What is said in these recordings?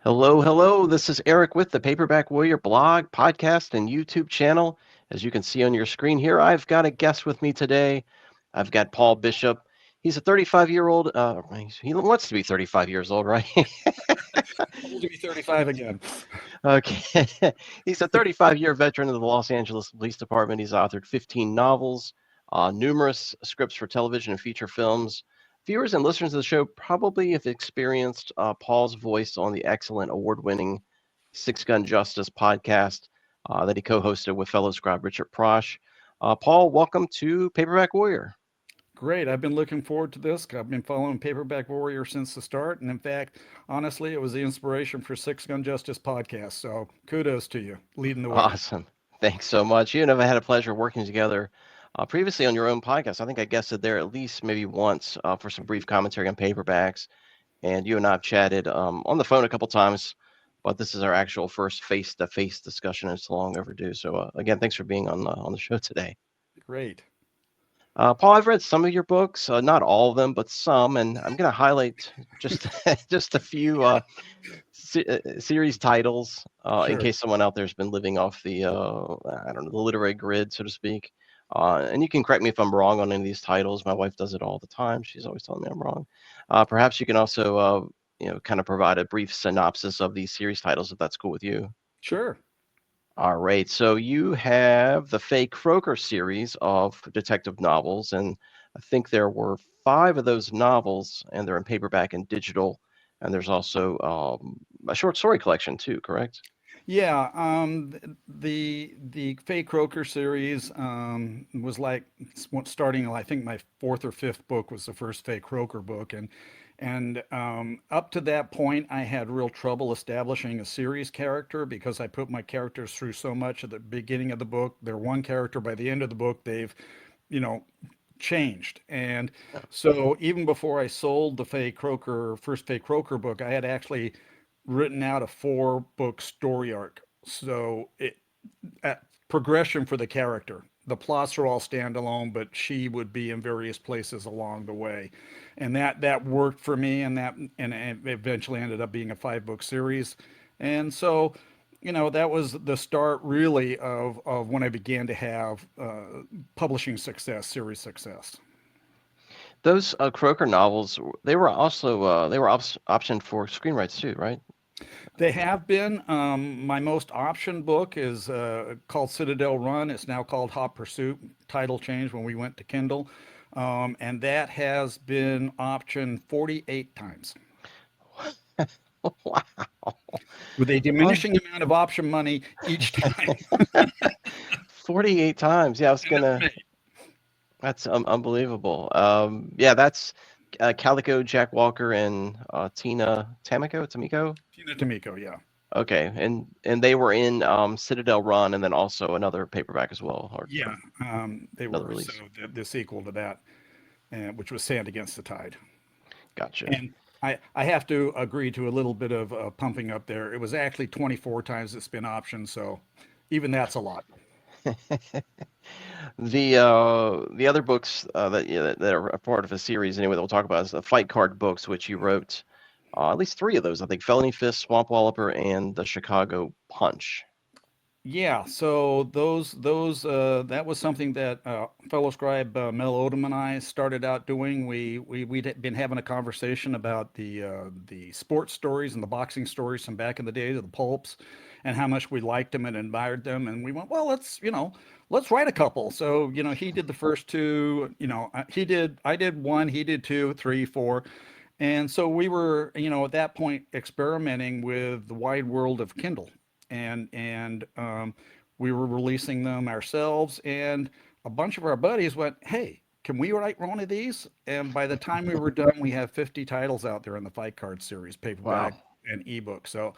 Hello, hello. This is Eric with the Paperback Warrior blog, podcast, and YouTube channel. As you can see on your screen here, I've got a guest with me today. I've got Paul Bishop. He's a 35-year-old. He wants to be 35 years old, right? Old to be 35 again. Okay. He's a 35-year veteran of the Los Angeles Police Department. He's authored 15 novels, numerous scripts for television and feature films. Viewers and listeners of the show probably have experienced Paul's voice on the excellent award-winning Six Gun Justice podcast that he co-hosted with fellow scribe Richard Prosh. Paul, welcome to Paperback Warrior. Great. I've been looking forward to this. I've been following Paperback Warrior since the start. And in fact, honestly, it was the inspiration for Six Gun Justice podcast. So kudos to you leading the way. Awesome. Thanks so much. You and I had a pleasure working together previously on your own podcast. I think I guested there at least maybe once for some brief commentary on paperbacks. And you and I have chatted on the phone a couple times, but this is our actual first face-to-face discussion. And it's long overdue. So again, thanks for being on the show today. Great. Paul, I've read some of your books, not all of them, but some, and I'm going to highlight just just a few series titles in Sure. case someone out there's been living off the I don't know, the literary grid, so to speak. And you can correct me if I'm wrong on any of these titles. My wife does it all the time. She's always telling me I'm wrong. Perhaps you can also kind of provide a brief synopsis of these series titles if that's cool with you. Sure. All right. So you have the Faye Croker series of detective novels, and I think there were five of those novels, and they're in paperback and digital. And there's also a short story collection too, correct? Yeah. The Faye Croker series was like starting. I think my fourth or fifth book was the first Faye Croker book, and up to that point, I had real trouble establishing a series character because I put my characters through so much at the beginning of the book. They're one character. By the end of the book, they've, you know, changed. And so even before I sold the Faye Croker first Faye Croker book, I had actually written out a four-book story arc. So it progression for the character. The plots are all standalone, but she would be in various places along the way, and that worked for me, and it eventually ended up being a five-book series, and so that was the start really of when I began to have publishing success, series success. Those Croker novels, they were also optioned for screenwrites too, right? They have been. My most optioned book is called Citadel Run. It's now called Hot Pursuit. Title changed when we went to Kindle. And that has been optioned 48 times Wow. with a Un- diminishing amount of option money each time. 48 times. Yeah, I was And that's gonna. me. That's unbelievable. Yeah, that's Calico, Jack Walker, and Tina Tamiko. Tina Tamiko, yeah. Okay, and they were in Citadel Run, and then also another paperback as well, or Yeah, they another were. So release. the sequel to that, which was Sand Against the Tide. Gotcha. And I have to agree to a little bit of pumping up there. It was actually 24 times it's been optioned, so even that's a lot. The other books that are a part of a series anyway that we'll talk about is the Fight Card books, which you wrote. At least three of those, I think: Felony Fist, Swamp Walloper, and the Chicago Punch. Yeah, so those that was something that fellow scribe Mel Odom and I started out doing. We'd been having a conversation about the sports stories and the boxing stories from back in the days of the pulps, and how much we liked them and admired them. And we went, well, let's write a couple. So he did the first two. I did one, he did two, three, four. And so we were, at that point experimenting with the wide world of Kindle, and we were releasing them ourselves. And a bunch of our buddies went, "Hey, can we write one of these?" And by the time we were done, we have 50 titles out there in the Fight Card series, Wow. paperback and ebook. So,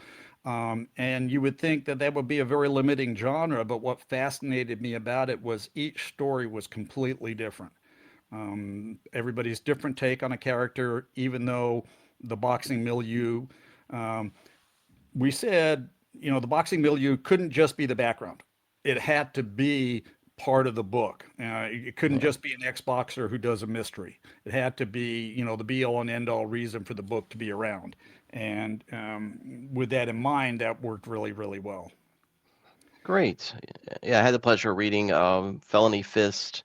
and you would think that that would be a very limiting genre, but what fascinated me about it was each story was completely different. Everybody's different take on a character, even though the boxing milieu, um, we said, the boxing milieu couldn't just be the background. It had to be part of the book. It couldn't Yeah. just be an Xboxer who does a mystery. It had to be, the be all and end all reason for the book to be around. And with that in mind, that worked really, really well. Great. Yeah, I had the pleasure of reading Felony Fist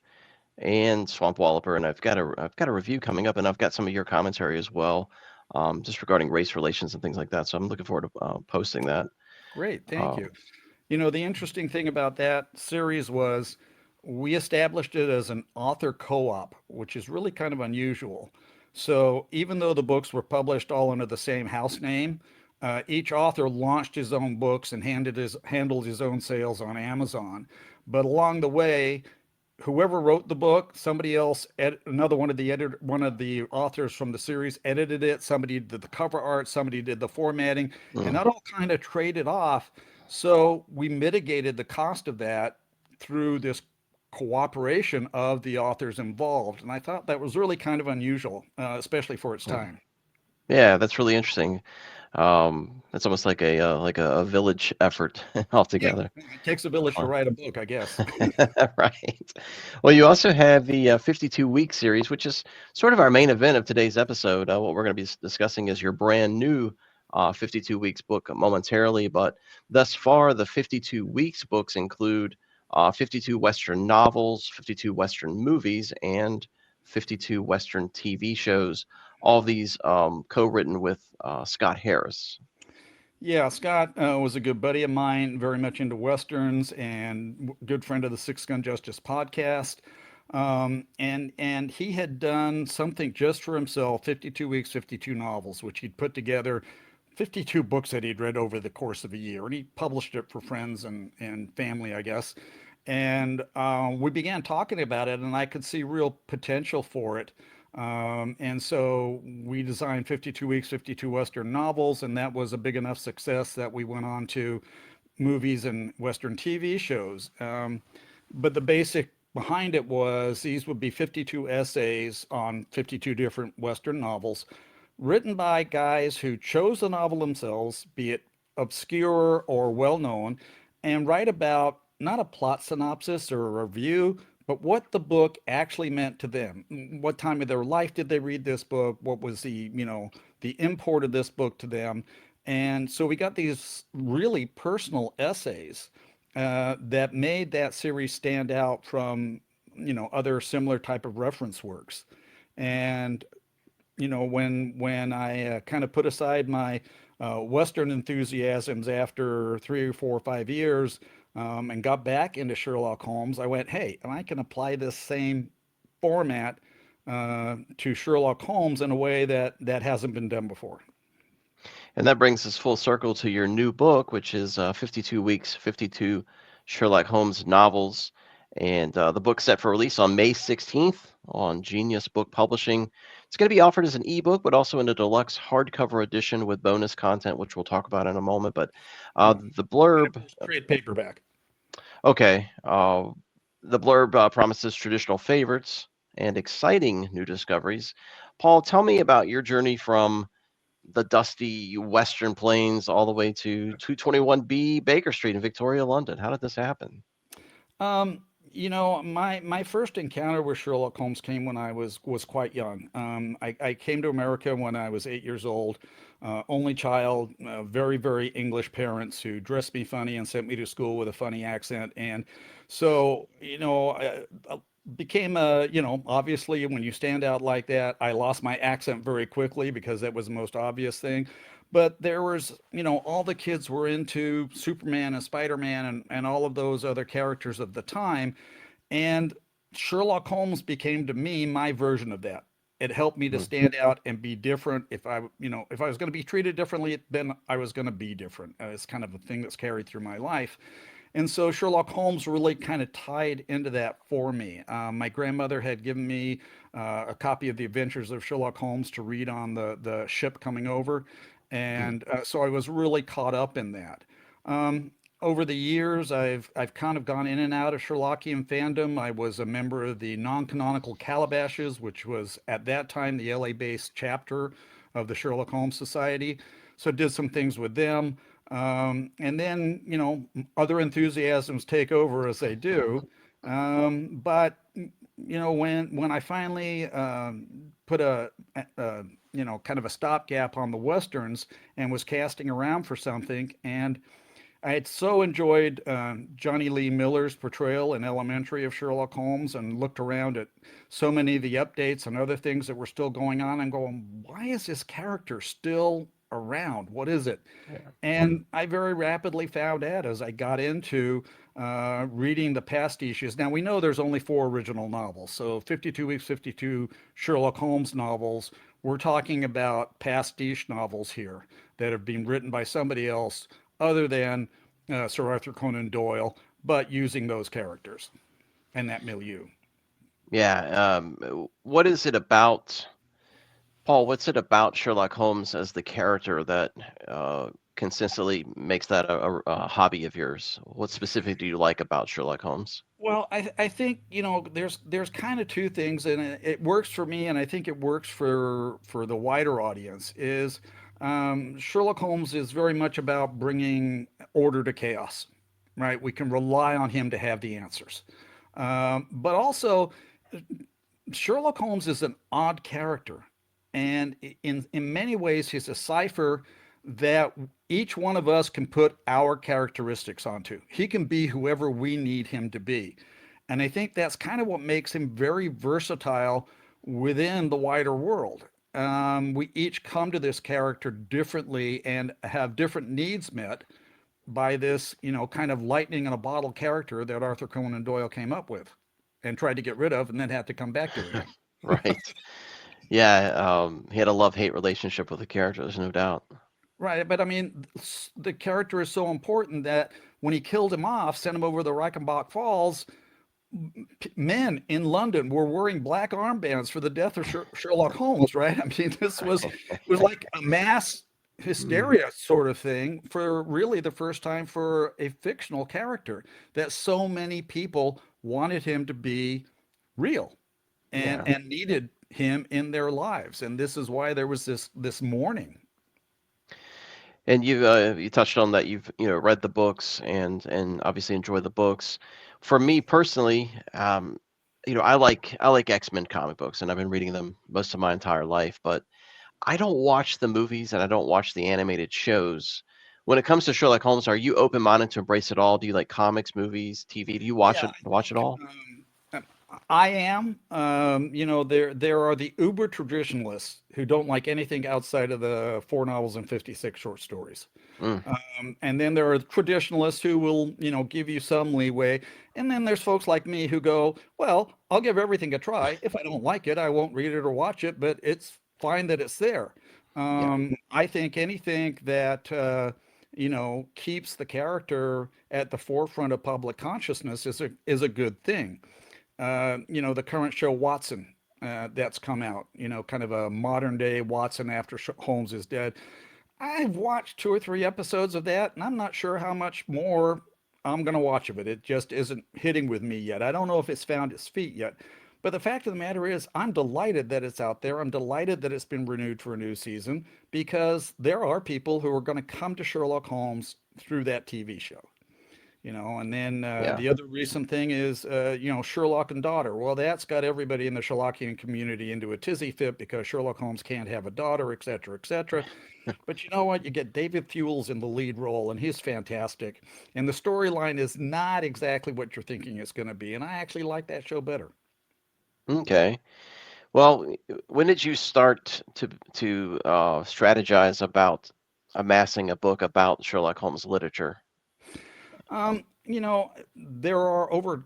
and Swamp Walloper, and I've got a review coming up, and I've got some of your commentary as well, just regarding race relations and things like that. So I'm looking forward to posting that. Great, thank Uh, you. The interesting thing about that series was we established it as an author co-op, which is really kind of unusual. So even though the books were published all under the same house name, each author launched his own books and handled his own sales on Amazon. But along the way, whoever wrote the book, somebody else, another one of the authors from the series edited it. Somebody did the cover art, somebody did the formatting, and mm, that all kind of traded off. So we mitigated the cost of that through this cooperation of the authors involved, and I thought that was really kind of unusual, especially for its yeah. time. Yeah, that's really interesting. It's almost like a village effort Yeah, altogether. it takes a village to Fun. write a book, I guess. Right. Well, you also have the 52-week series, which is sort of our main event of today's episode. What we're going to be discussing is your brand new 52 weeks book momentarily, but thus far, the 52 weeks books include 52 Western novels, 52 Western movies, and 52 Western TV shows. All of these co-written with Scott Harris. Yeah, Scott was a good buddy of mine, very much into Westerns and good friend of the Six Gun Justice podcast. And he had done something just for himself, 52 weeks, 52 novels, which he'd put together 52 books that he'd read over the course of a year. And he published it for friends and family, I guess. And we began talking about it, and I could see real potential for it. And so we designed 52 Weeks, 52 Western novels, and that was a big enough success that we went on to movies and Western TV shows. But the basic behind it was these would be 52 essays on 52 different Western novels written by guys who chose the novel themselves, be it obscure or well known, and write about not a plot synopsis or a review, but what the book actually meant to them. What time of their life did they read this book? What was the import of this book to them? And so we got these really personal essays that made that series stand out from other similar type of reference works. And when I kind of put aside my Western enthusiasms after 3 or 4 or 5 years and got back into Sherlock Holmes, I went, hey, and I can apply this same format to Sherlock Holmes in a way that hasn't been done before. And that brings us full circle to your new book, which is 52 Weeks, 52 Sherlock Holmes Novels. And the book's set for release on May 16th on Genius Book Publishing. It's going to be offered as an ebook, but also in a deluxe hardcover edition with bonus content, which we'll talk about in a moment. But Yeah. the And it blurb, was trade paperback. okay, the blurb promises traditional favorites and exciting new discoveries. Paul, tell me about your journey from the dusty Western Plains all the way to 221B Baker Street in Victoria, London. How did this happen? Um, my first encounter with Sherlock Holmes came when I was quite young. I came to America when I was 8 years old, only child, very very English parents who dressed me funny and sent me to school with a funny accent, and so I became a obviously when you stand out like that, I lost my accent very quickly because that was the most obvious thing. But there was, all the kids were into Superman and Spider-Man and all of those other characters of the time. And Sherlock Holmes became to me my version of that. It helped me to Mm. stand out and be different. If I was going to be treated differently, then I was going to be different. It's kind of a thing that's carried through my life. And so Sherlock Holmes really kind of tied into that for me. My grandmother had given me a copy of The Adventures of Sherlock Holmes to read on the ship coming over. Mm. And so I was really caught up in that. Um, Over the years, I've kind of gone in and out of Sherlockian fandom. I was a member of the non-canonical Calabashes, which was at that time the LA-based chapter of the Sherlock Holmes Society. So I did some things with them. And then, other enthusiasms take over as they do. But when I finally put a kind of a stopgap on the westerns and was casting around for something, and I had so enjoyed Johnny Lee Miller's portrayal in Elementary of Sherlock Holmes, and looked around at so many of the updates and other things that were still going on, and going, why is this character still around? What is it? Yeah. And I very rapidly found out as I got into reading the pastiches. Now, we know there's only four original novels. So 52 Weeks, 52 Sherlock Holmes novels. We're talking about pastiche novels here that have been written by somebody else other than Sir Arthur Conan Doyle, but using those characters and that milieu. Yeah. What is it about, Paul? What's it about Sherlock Holmes as the character that consistently makes that a hobby of yours? What specifically do you like about Sherlock Holmes? Well, I think there's kind of two things, and it works for me, and I think it works for the wider audience. Is Sherlock Holmes is very much about bringing order to chaos, right? We can rely on him to have the answers, but also Sherlock Holmes is an odd character, and in many ways, he's a cipher that each one of us can put our characteristics onto. He can be whoever we need him to be, and I think that's kind of what makes him very versatile within the wider world. We each come to this character differently and have different needs met by this, kind of lightning in a bottle character that Arthur Conan Doyle came up with and tried to get rid of and then had to come back to again. Right. Yeah. He had a love-hate relationship with the character. There's no doubt. Right, but I mean, the character is so important that when he killed him off, sent him over the Reichenbach Falls, men in London were wearing black armbands for the death of Sherlock Holmes, right? I mean, this was it was like a mass hysteria sort of thing for really the first time for a fictional character, that so many people wanted him to be real and Yeah. needed him in their lives, and this is why there was this mourning. And you touched on that you've read the books and obviously enjoy the books. For me personally, I like X-Men comic books and I've been reading them most of my entire life, but I don't watch the movies and I don't watch the animated shows. When it comes to Sherlock Holmes, are you open-minded to embrace it all? Do you like comics, movies, TV? Do you watch Yeah, it I watch it think all? I am. There are the uber traditionalists who don't like anything outside of the four novels and 56 short stories. Mm, And then there are traditionalists who will, give you some leeway. And then there's folks like me who go, well, I'll give everything a try. If I don't like it, I won't read it or watch it, but it's fine that it's there. yeah. I think anything that, keeps the character at the forefront of public consciousness is a good thing. The current show Watson that's come out, kind of a modern day Watson after Holmes is dead. I've watched two or three episodes of that, and I'm not sure how much more I'm going to watch of it. It just isn't hitting with me yet. I don't know if it's found its feet yet. But the fact of the matter is, I'm delighted that it's out there. I'm delighted that it's been renewed for a new season, because there are people who are going to come to Sherlock Holmes through that TV show. And then Yeah. the other recent thing is, Sherlock and daughter. Well, that's got everybody in the Sherlockian community into a tizzy fit because Sherlock Holmes can't have a daughter, et cetera, et cetera. But you know what? You get David Thewlis in the lead role, and he's fantastic. And the storyline is not exactly what you're thinking it's going to be. And I actually like that show better. Okay. Well, when did you start to strategize about amassing a book about Sherlock Holmes literature? There are over,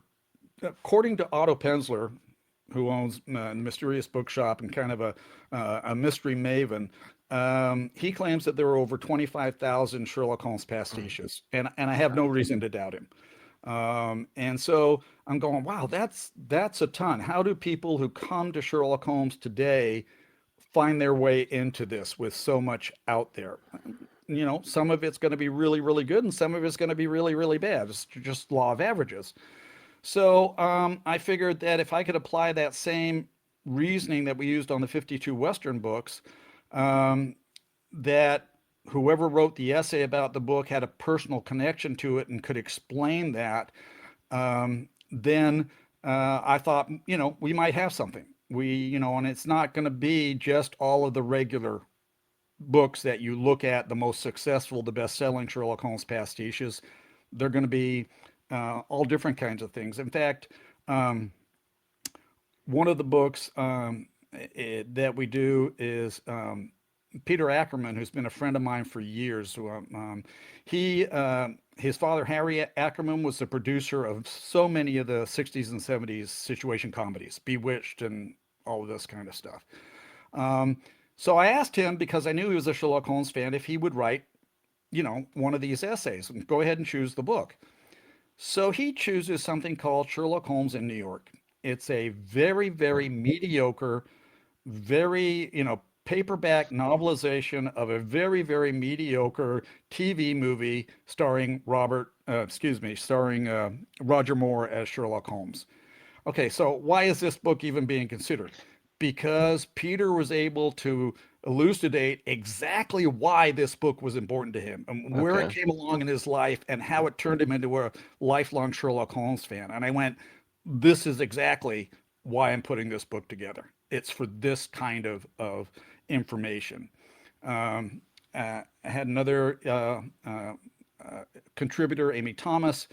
according to Otto Penzler, who owns Mysterious Bookshop and kind of a mystery maven, he claims that there are over 25,000 Sherlock Holmes pastiches, and I have no reason to doubt him. And so I'm going, wow, that's a ton. How do people who come to Sherlock Holmes today find their way into this with so much out there? Some of it's going to be really, really good, and some of it's going to be really, really bad. It's just law of averages. So I figured that if I could apply that same reasoning that we used on the 52 Western books, um, that whoever wrote the essay about the book had a personal connection to it and could explain that, then I thought, we might have something. And it's not going to be just all of the regular books that you look at, the most successful, the best-selling Sherlock Holmes pastiches. They're going to be all different kinds of things. In fact, um, one of the books that we do is Peter Ackerman, who's been a friend of mine for years. He his father Harry Ackerman was the producer of so many of the '60s and '70s situation comedies, Bewitched and all of this kind of stuff. Um, so I asked him, because I knew he was a Sherlock Holmes fan, if he would write, one of these essays and go ahead and choose the book. So he chooses something called Sherlock Holmes in New York. It's a very, very mediocre, very, paperback novelization of a very, very mediocre TV movie starring Roger Moore as Sherlock Holmes. Okay, so why is this book even being considered? Because Peter was able to elucidate exactly why this book was important to him and where it Okay. came along in his life and how it turned him into a lifelong Sherlock Holmes fan. And I went, this is exactly why I'm putting this book together. It's for this kind of information. I had another contributor, Amy Thomas.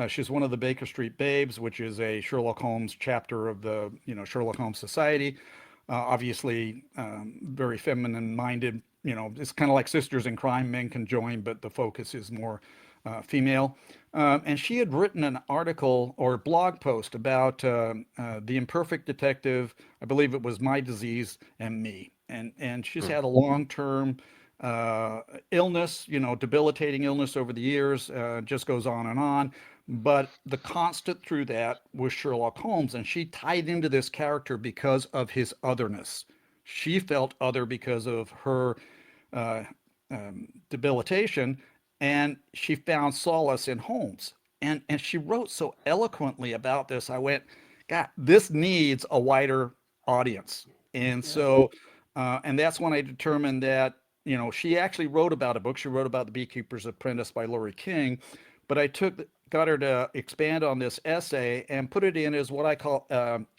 She's one of the Baker Street Babes, which is a Sherlock Holmes chapter of the Sherlock Holmes Society. Obviously, very feminine minded. It's kind of like Sisters in Crime. Men can join, but the focus is more female. And she had written an article or blog post about the imperfect detective. I believe it was My Disease and Me. And she's Hmm. had a long term illness, debilitating illness over the years, just goes on and on. But the constant through that was Sherlock Holmes, and she tied into this character because of his otherness. She felt other because of her uh, debilitation, and she found solace in Holmes. And she wrote so eloquently about this. I went, God, this needs a wider audience. And Yeah. so, and that's when I determined that, she actually wrote about a book. She wrote about The Beekeeper's Apprentice by Laurie King, but got her to expand on this essay and put it in as what I call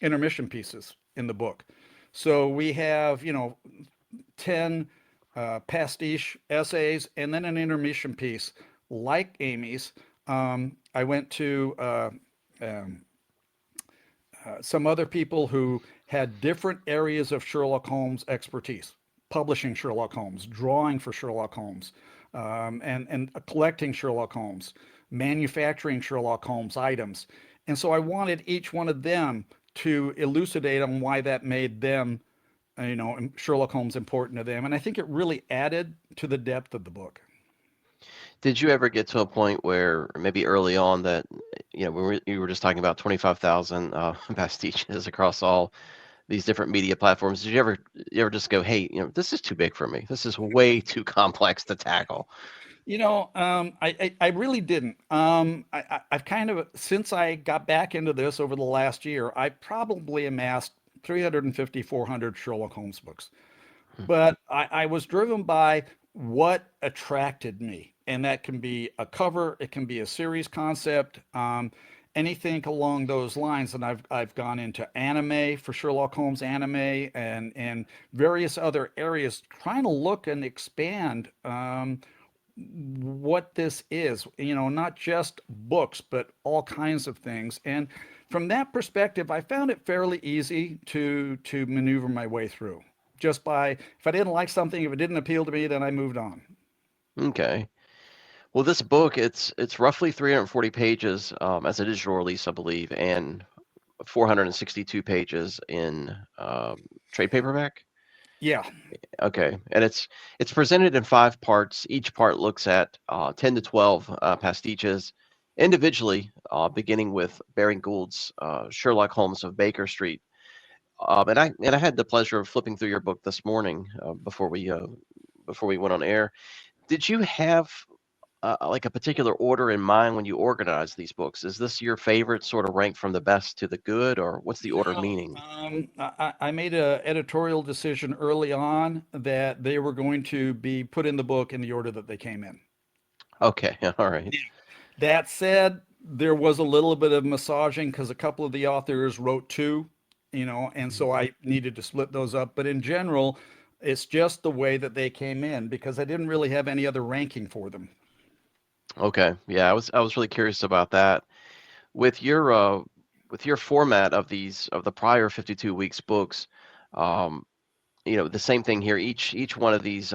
intermission pieces in the book. So we have, 10 pastiche essays and then an intermission piece like Amy's. I went to um, some other people who had different areas of Sherlock Holmes expertise, publishing Sherlock Holmes, drawing for Sherlock Holmes, and collecting Sherlock Holmes, manufacturing Sherlock Holmes items. And so I wanted each one of them to elucidate on why that made them, Sherlock Holmes important to them. And I think it really added to the depth of the book. Did you ever get to a point where maybe early on that, you were just talking about 25,000 pastiches across all these different media platforms. Did you ever just go, hey, this is too big for me. This is way too complex to tackle. I really didn't. I've kind of, since I got back into this over the last year, I probably amassed 350, 400 Sherlock Holmes books. Hmm. But I was driven by what attracted me. And that can be a cover, it can be a series concept, anything along those lines. And I've gone into anime for Sherlock Holmes anime and various other areas, trying to look and expand what this is, not just books, but all kinds of things. And from that perspective, I found it fairly easy to maneuver my way through. Just by, if I didn't like something, if it didn't appeal to me, then I moved on. Okay. Well, this book, it's roughly 340 pages as a digital release, I believe, and 462 pages in trade paperback. Yeah, Okay, and it's presented in five parts. Each part looks at 10 to 12 pastiches individually, beginning with Baring Gould's Sherlock Holmes of Baker Street. And I had the pleasure of flipping through your book this morning before we went on air. Did you have like a particular order in mind when you organize these books? Is this your favorite, sort of ranked from the best to the good, or what's the order no, meaning? I made an editorial decision early on that they were going to be put in the book in the order that they came in. Okay, all right. That said, there was a little bit of massaging because a couple of the authors wrote two, and so I needed to split those up. But in general, it's just the way that they came in because I didn't really have any other ranking for them. Okay. Yeah, I was really curious about that. With your format of these of the prior 52 weeks books, um, the same thing here. Each one of these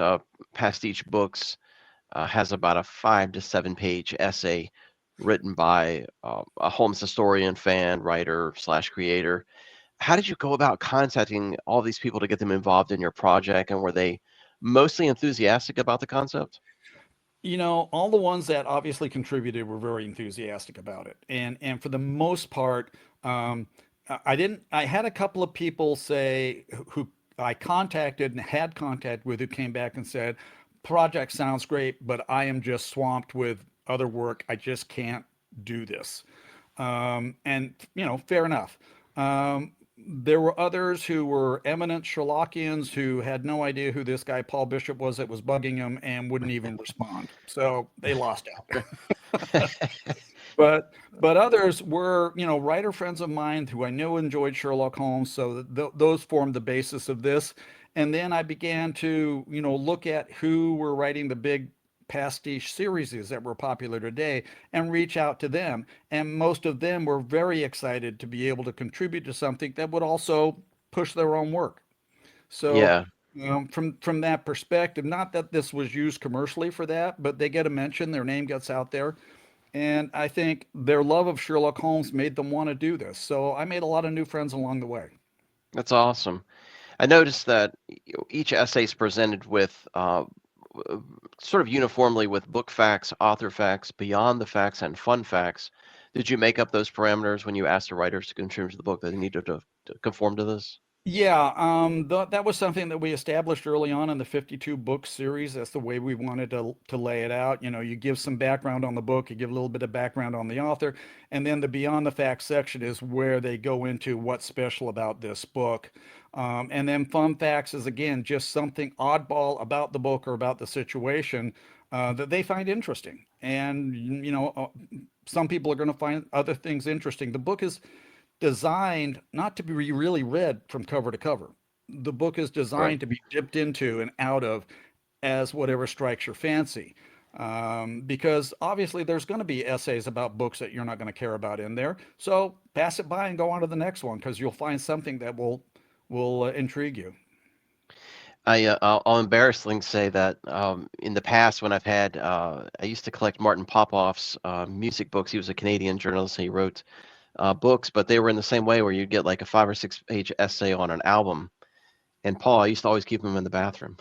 pastiche books has about a 5 to 7 page essay written by a Holmes historian, fan, writer slash creator. How did you go about contacting all these people to get them involved in your project, and were they mostly enthusiastic about the concept? All the ones that obviously contributed were very enthusiastic about it, and for the most part, I didn't. I had a couple of people say who I contacted and had contact with who came back and said, "Project sounds great, but I am just swamped with other work. I just can't do this." And fair enough. There were others who were eminent Sherlockians who had no idea who this guy Paul Bishop was that was bugging them and wouldn't even respond. So they lost out. But others were, writer friends of mine who I knew enjoyed Sherlock Holmes, so those formed the basis of this. And then I began to, look at who were writing the big pastiche series that were popular today and reach out to them. And most of them were very excited to be able to contribute to something that would also push their own work. So, Yeah, from that perspective, not that this was used commercially for that, but they get a mention, their name gets out there. And I think their love of Sherlock Holmes made them want to do this. So I made a lot of new friends along the way. that's awesome. I noticed that each essay is presented with sort of uniformly with book facts, author facts, beyond the facts, and fun facts. Did you make up those parameters when you asked the writers to contribute to the book that they needed to conform to this? Yeah, that was something that we established early on in the 52 book series. That's the way we wanted to lay it out. You give some background on the book, you give a little bit of background on the author, and then the beyond the facts section is where they go into what's special about this book. And then fun facts is again just something oddball about the book or about the situation that they find interesting. And some people are going to find other things interesting. The book is designed not to be really read from cover to cover. The book is Right. designed to be dipped into and out of as whatever strikes your fancy. Because obviously there's going to be essays about books that you're not going to care about in there. So pass it by and go on to the next one because you'll find something that will intrigue you. I'll embarrassingly say that in the past, when I used to collect Martin Popoff's music books. He was a Canadian journalist. And he wrote books, but they were in the same way where you'd get like a 5 or 6 page essay on an album. And Paul, I used to always keep him in the bathroom.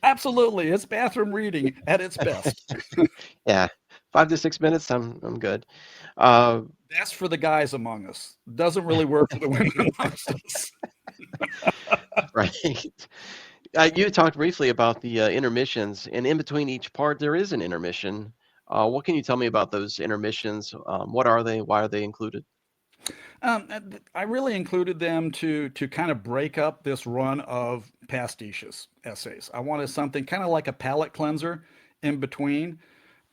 Absolutely, it's bathroom reading at its best. Yeah, 5 to 6 minutes, I'm good. Uh, That's for the guys among us. Doesn't really work for the women amongst us. right. You talked briefly about the intermissions, and in between each part, there is an intermission. What can you tell me about those intermissions? What are they? Why are they included? I really included them to kind of break up this run of pastiches essays. I wanted something kind of like a palate cleanser in between.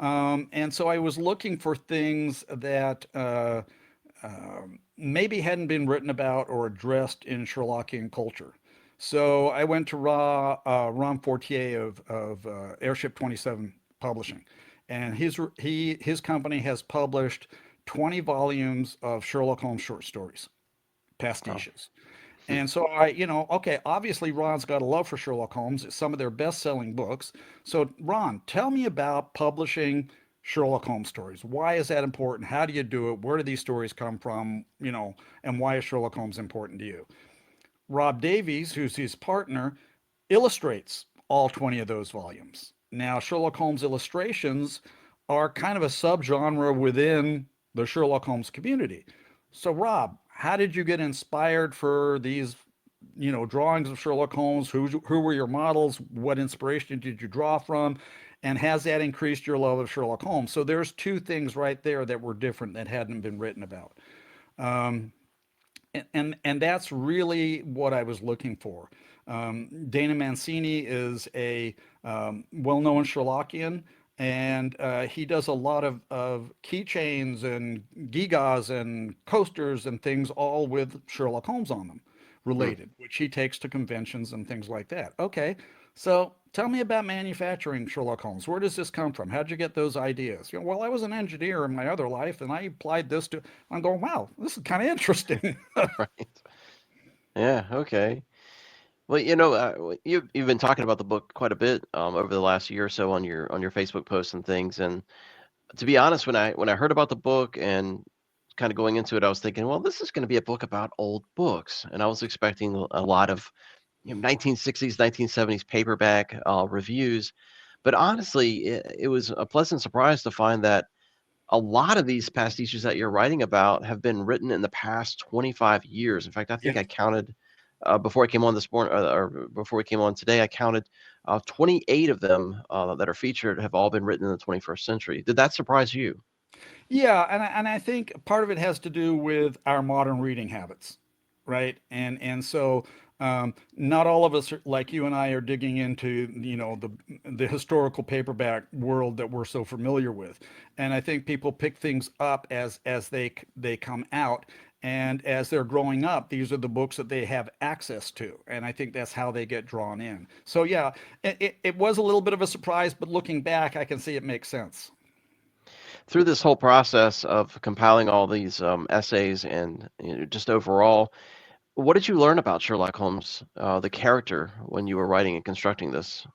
And so I was looking for things that maybe hadn't been written about or addressed in Sherlockian culture. So I went to Ron Fortier of Airship 27 Publishing, and his company has published 20 volumes of Sherlock Holmes short stories, Oh, pastiches. hmm, And so okay, obviously Ron's got a love for Sherlock Holmes. It's some of their best-selling books. So Ron, tell me about publishing Sherlock Holmes stories. Why is that important? How do you do it? Where do these stories come from? And why is Sherlock Holmes important to you? Rob Davies, who's his partner, illustrates all 20 of those volumes. Now, Sherlock Holmes illustrations are kind of a subgenre within the Sherlock Holmes community. So, Rob, how did you get inspired for these, drawings of Sherlock Holmes? Who were your models? What inspiration did you draw from? And has that increased your love of Sherlock Holmes? So there's two things right there that were different that hadn't been written about. Um, and that's really what I was looking for. Dana Mancini is a well-known Sherlockian. And he does a lot of keychains and gigas and coasters and things, all with Sherlock Holmes on them, Hmm. related, which he takes to conventions and things like that. Okay, so tell me about manufacturing Sherlock Holmes. Where does this come from? How'd you get those ideas? Well, I was an engineer in my other life, and I applied this to. I'm going, wow, this is kind of interesting. Right. Yeah. Okay. Well, you've been talking about the book quite a bit over the last year or so on your Facebook posts and things. And to be honest, when I heard about the book and kind of going into it, I was thinking, well, this is going to be a book about old books, and I was expecting a lot of 1960s, 1970s paperback reviews. But honestly, it was a pleasant surprise to find that a lot of these pastiches that you're writing about have been written in the past 25 years. In fact, I think Yeah. I counted before I came on this morning, or before we came on today, I counted 28 of them that are featured have all been written in the 21st century. Did that surprise you? Yeah, and I think part of it has to do with our modern reading habits, right? And so not all of us like you and I are digging into the historical paperback world that we're so familiar with, and I think people pick things up as they come out. And as they're growing up, these are the books that they have access to. And I think that's how they get drawn in. So, yeah, it was a little bit of a surprise, but looking back, I can see it makes sense. Through this whole process of compiling all these essays and just overall, what did you learn about Sherlock Holmes, the character, when you were writing and constructing this?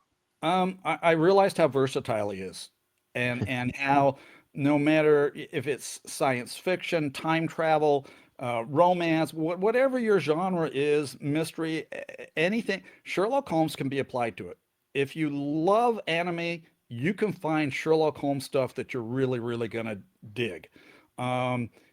I realized how versatile he is, and how no matter if it's science fiction, time travel, romance, whatever your genre is, mystery, anything, Sherlock Holmes can be applied to it. If you love anime, you can find Sherlock Holmes stuff that you're really, really gonna dig.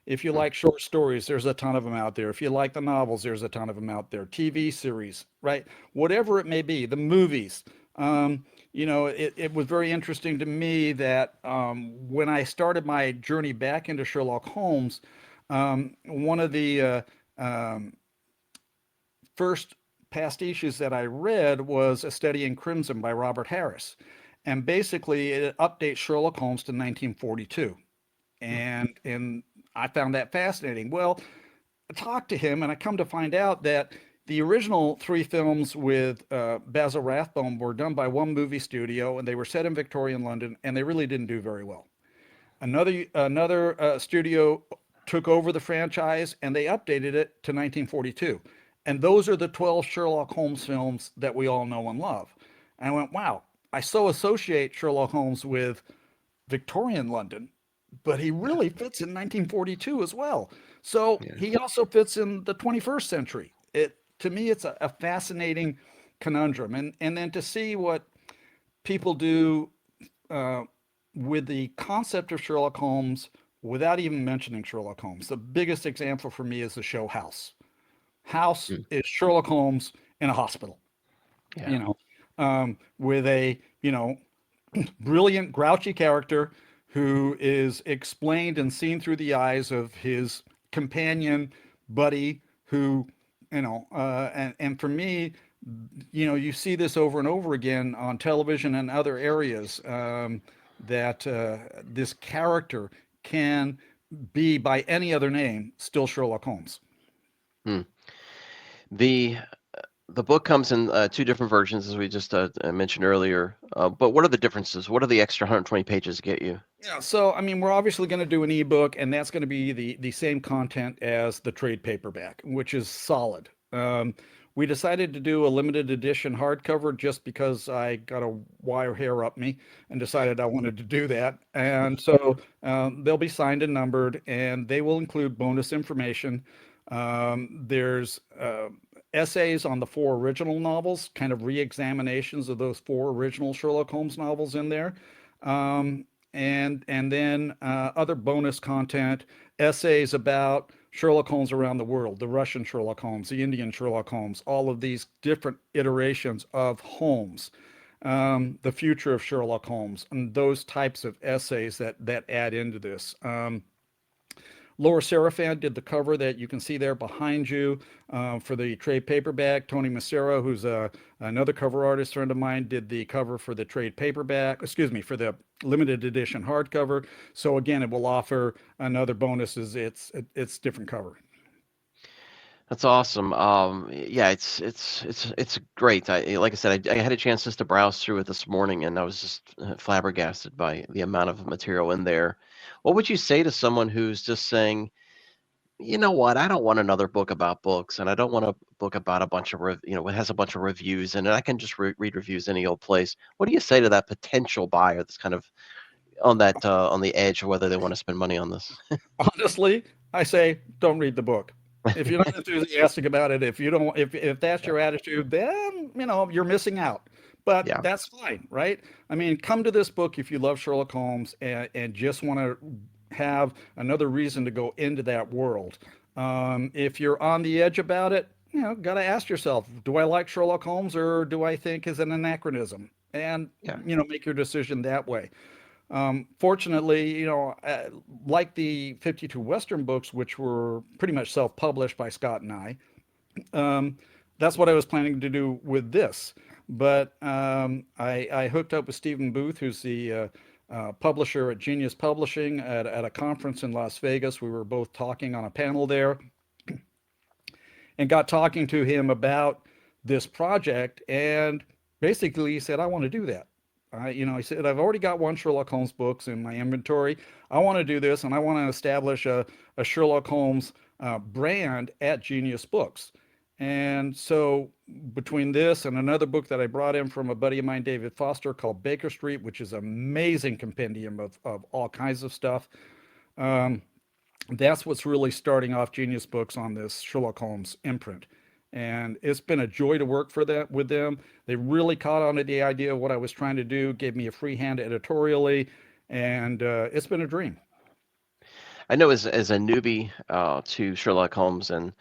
If you Hmm. like short stories, there's a ton of them out there. If you like the novels, there's a ton of them out there. TV series, right? Whatever it may be, the movies. Um, it was very interesting to me that when I started my journey back into Sherlock Holmes, one of the um, first pastiches that I read was A Study in Crimson by Robert Harris. And basically, it updates Sherlock Holmes to 1942. Hmm. And I found that fascinating. Well, I talked to him, and I come to find out that the original three films with Basil Rathbone were done by one movie studio, and they were set in Victorian London, and they really didn't do very well. Another studio took over the franchise, and they updated it to 1942. And those are the 12 Sherlock Holmes films that we all know and love. And I went, wow, I so associate Sherlock Holmes with Victorian London, but he Yeah. really fits in 1942 as well. So Yeah. he also fits in the 21st century. It To me, it's a fascinating conundrum, and then to see what people do uh, with the concept of Sherlock Holmes without even mentioning Sherlock Holmes. The biggest example for me is the show House. House Mm. is Sherlock Holmes in a hospital, Yeah. you know, with a brilliant, grouchy character who is explained and seen through the eyes of his companion, buddy, who, and for me, you see this over and over again on television and other areas, that this character can be by any other name still Sherlock Holmes. Hmm. The the book comes in two different versions, as we just mentioned earlier. But what are the differences? What are the extra 120 pages get you? Yeah, so I mean, we're obviously going to do an ebook, and that's going to be the same content as the trade paperback, which is solid. We decided to do a limited edition hardcover just because I got a wire hair up me and decided I wanted to do that. And so they'll be signed and numbered, and they will include bonus information. There's essays on the four original novels, kind of re-examinations of those four original Sherlock Holmes novels in there. Um, and then other bonus content, essays about Sherlock Holmes around the world, the Russian Sherlock Holmes, the Indian Sherlock Holmes, all of these different iterations of Holmes, the future of Sherlock Holmes, and those types of essays that add into this. Laura Serafan did the cover that you can see there behind you for the trade paperback. Tony Macero, who's another cover artist friend of mine, did the cover for the trade paperback, excuse me, for the limited edition hardcover. So again, it will offer another bonus is it's different cover. That's awesome. Yeah, it's great. Like I said, I had a chance just to browse through it this morning, and I was just flabbergasted by the amount of material in there. What would you say to someone who's just saying, you know what, I don't want another book about books, and I don't want a book about a bunch of, it has a bunch of reviews, and I can just read reviews any old place. What do you say to that potential buyer that's kind of on the edge of whether they want to spend money on this? Honestly, I say don't read the book. If you're not enthusiastic about it, if you don't, if that's Yeah, your attitude, then you're missing out. But yeah, that's fine, right? I mean, come to this book if you love Sherlock Holmes and just want to have another reason to go into that world. If you're on the edge about it, got to ask yourself, do I like Sherlock Holmes or do I think is an anachronism? And yeah. make your decision that way. Fortunately, like the 52 Western books, which were pretty much self-published by Scott and I, um, that's what I was planning to do with this. But I hooked up with Stephen Booth, who's the publisher at Genius Publishing, at a conference in Las Vegas. We were both talking on a panel there and got talking to him about this project. And basically, he said, I want to do that. He said, I've already got one Sherlock Holmes books in my inventory. I want to do this, and I want to establish a Sherlock Holmes brand at Genius Books. And so, between this and another book that I brought in from a buddy of mine, David Foster, called Baker Street, which is an amazing compendium of all kinds of stuff, um, that's what's really starting off Genius Books on this Sherlock Holmes imprint. And it's been a joy to work for that with them. They really caught on to the idea of what I was trying to do, gave me a free hand editorially, and it's been a dream. I know as a newbie to Sherlock Holmes, and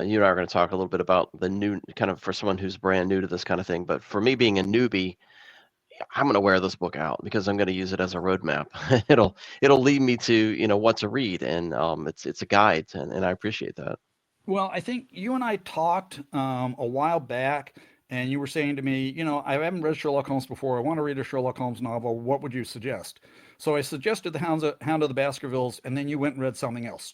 you and I are going to talk a little bit about the new kind of for someone who's brand new to this kind of thing. But for me, being a newbie, I'm going to wear this book out because I'm going to use it as a roadmap. It'll lead me to what to read, and it's a guide, and I appreciate that. Well, I think you and I talked a while back, and you were saying to me, I haven't read Sherlock Holmes before. I want to read a Sherlock Holmes novel. What would you suggest? So I suggested the Hound of the Baskervilles, and then you went and read something else.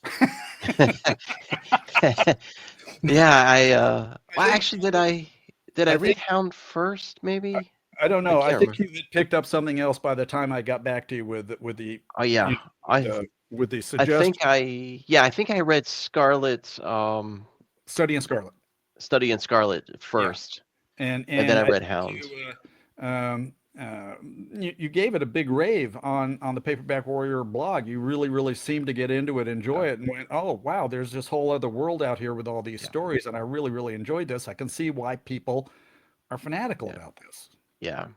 Yeah, I well, think actually, did I I read think Hound first? Maybe I don't I know. I can't think remember. you had picked up something else by the time I got back to you Oh yeah, you I with the I think suggestion I think I read Scarlet, Study in Scarlet. Study in Scarlet Yeah, first, and then and I I read think Hound. you gave it a big rave on the Paperback Warrior blog. You really seemed to get into it, Yeah, enjoy it, and went, oh wow, there's this whole other world out here with all these yeah, stories, and I really enjoyed this. I can see why people are fanatical yeah, about this. yeah.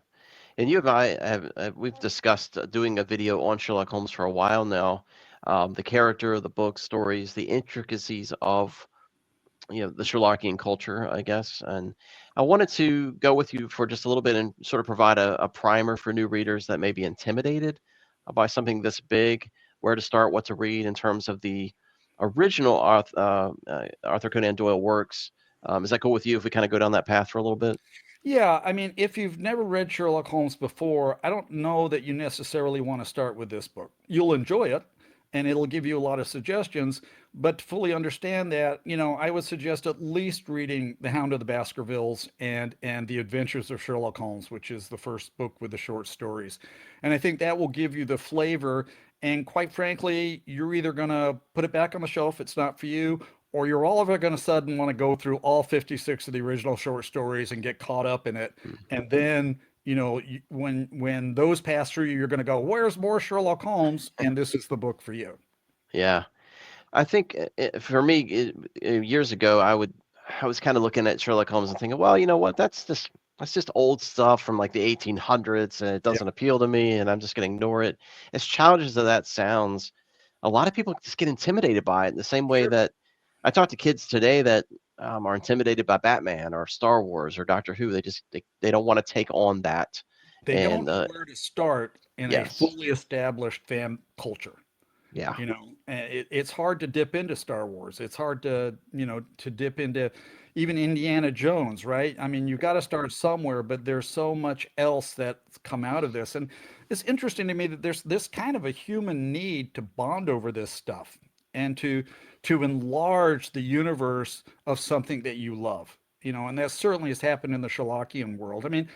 And you and I have we've discussed doing a video on Sherlock Holmes for a while now. The character, the book stories, the intricacies of the Sherlockian culture, I guess. And I wanted to go with you for just a little bit and sort of provide a primer for new readers that may be intimidated by something this big, where to start, what to read in terms of the original Arthur Conan Doyle works. Is that cool with you if we kind of go down that path for a little bit? Yeah, I mean, if you've never read Sherlock Holmes before, I don't know that you necessarily want to start with this book. You'll enjoy it and it'll give you a lot of suggestions, but to fully understand that, I would suggest at least reading The Hound of the Baskervilles and The Adventures of Sherlock Holmes, which is the first book with the short stories. And I think that will give you the flavor. And quite frankly, you're either going to put it back on the shelf, it's not for you, or you're all of a going to sudden want to go through all 56 of the original short stories and get caught up in it. Mhm. And then, when those pass through you, you're going to go, where's more Sherlock Holmes? And this is the book for you. Yeah. I think for me, years ago, I was kind of looking at Sherlock Holmes and thinking, well, you know what? That's just old stuff from like the 1800s, and it Yeah, doesn't appeal to me, and I'm just going to ignore it. As childish as that sounds, a lot of people just get intimidated by it in the same way sure. that I talk to kids today that are intimidated by Batman or Star Wars or Doctor Who. They don't want to take on that, They don't and know where to start in a yes, fully established fan culture. Yeah. It's hard to dip into Star Wars. It's hard to, to dip into even Indiana Jones, right? I mean, you got to start somewhere, but there's so much else that's come out of this. And it's interesting to me that there's this kind of a human need to bond over this stuff and to enlarge the universe of something that you love. And that certainly has happened in the Sherlockian world. I mean,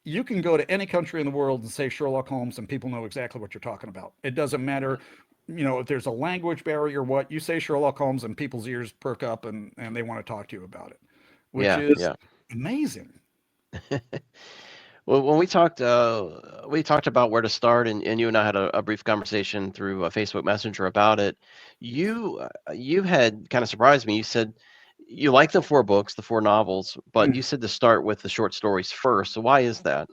you can go to any country in the world and say Sherlock Holmes, and people know exactly what you're talking about. It doesn't matter, if there's a language barrier or what, you say Sherlock Holmes and people's ears perk up and they want to talk to you about it, which Yeah. is Yeah. amazing. Well, when we talked about where to start, and you and I had a brief conversation through Facebook Messenger about it. You had kind of surprised me. You said you like the four books, the four novels, but you said to start with the short stories first. So why is that?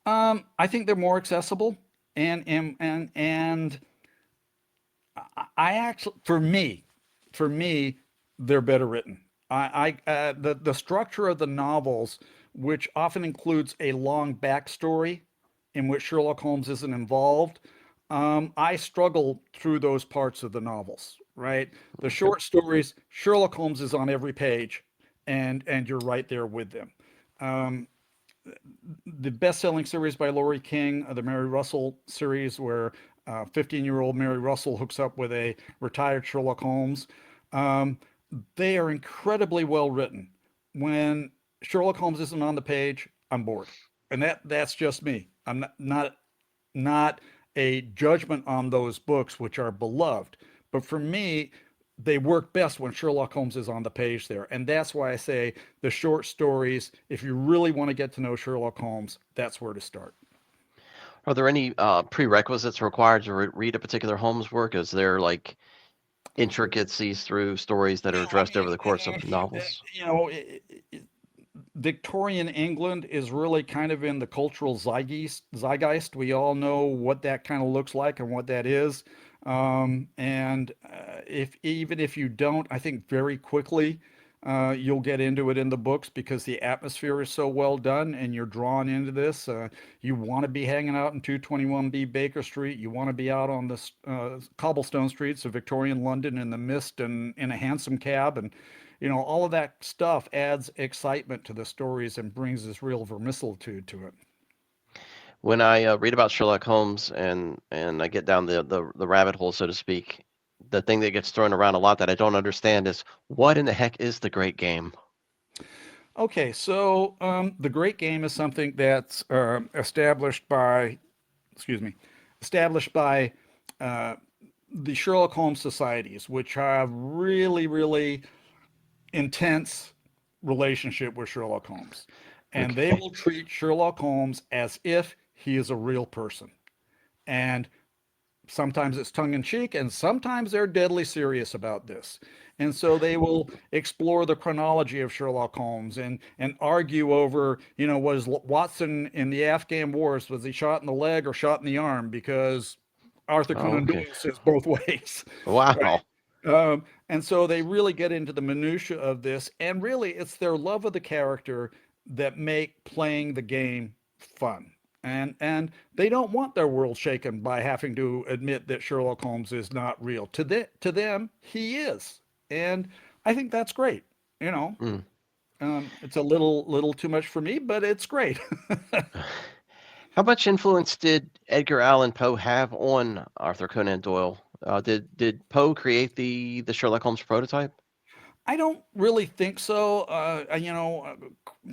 I think they're more accessible, and I actually, for me, they're better written. The structure of the novels, which often includes a long backstory in which Sherlock Holmes isn't involved, I struggle through those parts of the novels. Right, the Okay. short stories, Sherlock Holmes is on every page, and you're right there with them. Um, the best-selling series by Laurie King, the Mary Russell series, where 15-year-old Mary Russell hooks up with a retired Sherlock Holmes. Um, they are incredibly well written. When Sherlock Holmes isn't on the page, I'm bored, and that's just me. I'm not a judgment on those books, which are beloved, but for me, they work best when Sherlock Holmes is on the page there. And that's why I say the short stories, if you really want to get to know Sherlock Holmes, that's where to start. Are there any prerequisites required to read a particular Holmes work? Is there like intricacies through stories that are Well, I addressed over mean, the course of novels? you know, Victorian England is really kind of in the cultural zeitgeist. We all know what that kind of looks like and what that is. And if even if you don't, I think very quickly you'll get into it in the books because the atmosphere is so well done and you're drawn into this. You want to be hanging out in 221B Baker Street. You want to be out on the cobblestone streets of Victorian London in the mist and in a hansom cab. And all of that stuff adds excitement to the stories and brings this real verisimilitude to it. When I read about Sherlock Holmes and I get down the rabbit hole, so to speak, the thing that gets thrown around a lot that I don't understand is what in the heck is the Great Game? Okay, so the Great Game is something that's excuse me, established by uh, the Sherlock Holmes societies, which have really, really intense relationship with Sherlock Holmes, and they Okay. will treat Sherlock Holmes as if he is a real person. And sometimes it's tongue in cheek, and sometimes they're deadly serious about this. And so they will explore the chronology of Sherlock Holmes and argue over, was Watson in the Afghan wars, was he shot in the leg or shot in the arm? Because Arthur Oh, Conan okay. Doyle says both ways, right? Wow. And so they really get into the minutia of this, and really it's their love of the character that make playing the game fun. And they don't want their world shaken by having to admit that Sherlock Holmes is not real. To them, he is, and I think that's great. You know, Mm. it's a little too much for me, but it's great. How much influence did Edgar Allan Poe have on Arthur Conan Doyle? Did Poe create the Sherlock Holmes prototype? I don't really think so.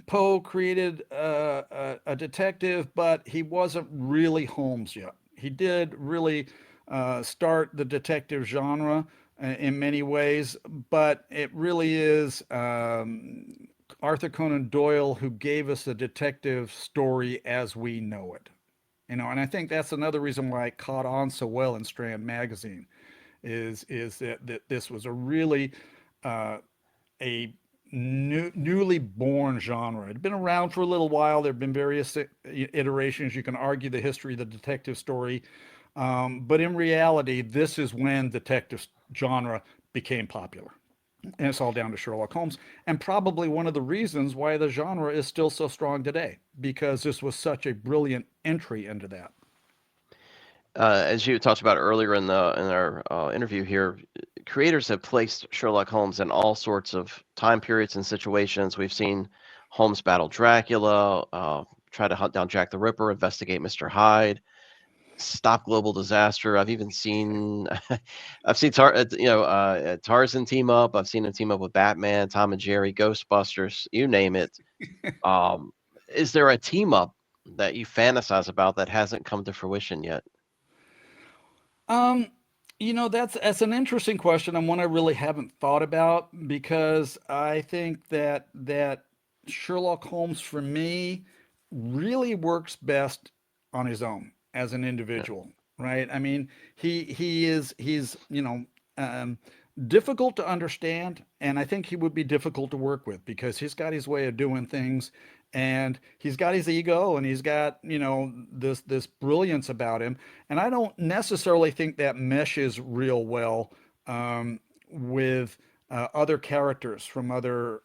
Poe created a detective, but he wasn't really Holmes yet. He did really start the detective genre in many ways, but it really is Arthur Conan Doyle who gave us a detective story as we know it. And I think that's another reason why it caught on so well in Strand magazine is that this was a really uh, a newly born genre. It had been around for a little while. There have been various iterations. You can argue the history of the detective story, but in reality, this is when detective genre became popular. And it's all down to Sherlock Holmes, and probably one of the reasons why the genre is still so strong today, because this was such a brilliant entry into that. As you talked about earlier in our interview here, creators have placed Sherlock Holmes in all sorts of time periods and situations. We've seen Holmes battle Dracula, try to hunt down Jack the Ripper, investigate Mr. Hyde, stop global disaster. I've even seen, I've seen Tarzan team up. I've seen him team up with Batman, Tom and Jerry, Ghostbusters, you name it. Um, is there a team up that you fantasize about that hasn't come to fruition yet? Um, that's an interesting question and one I really haven't thought about because I think that Sherlock Holmes for me really works best on his own as an Yeah. individual, right? I mean, he's um, difficult to understand, and I think he would be difficult to work with because he's got his way of doing things, and he's got his ego, and he's got this brilliance about him, and I don't necessarily think that meshes real well with other characters from other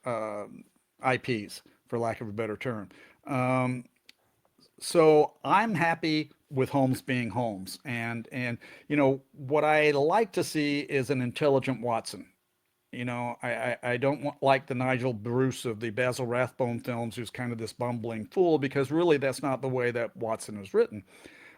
IPs, for lack of a better term. Um, so I'm happy with Holmes being Holmes, and what I like to see is an intelligent Watson. I don't like the Nigel Bruce of the Basil Rathbone films, who's kind of this bumbling fool, because really that's not the way that Watson is written.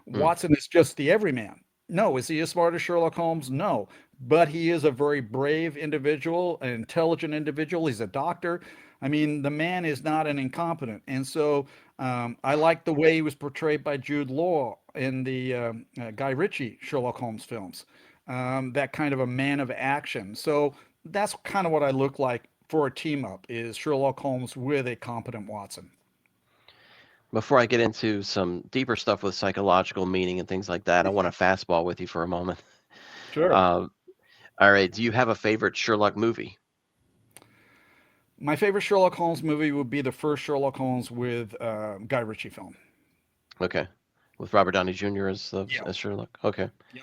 Hmm. Watson is just the everyman. No, is he as smart as Sherlock Holmes? No, but he is a very brave individual, an intelligent individual. He's a doctor. I mean, the man is not an incompetent, and so I like the way he was portrayed by Jude Law in the Guy Ritchie Sherlock Holmes films. That kind of a man of action. So that's kind of what I look like for a team up is Sherlock Holmes with a competent Watson. Before I get into some deeper stuff with psychological meaning and things like that, I want to fastball with you for a moment. Sure. Um, all right. Do you have a favorite Sherlock movie? My favorite Sherlock Holmes movie would be the first Sherlock Holmes with Guy Ritchie film. Okay. With Robert Downey Jr. Yeah. as Sherlock. Okay. Yeah.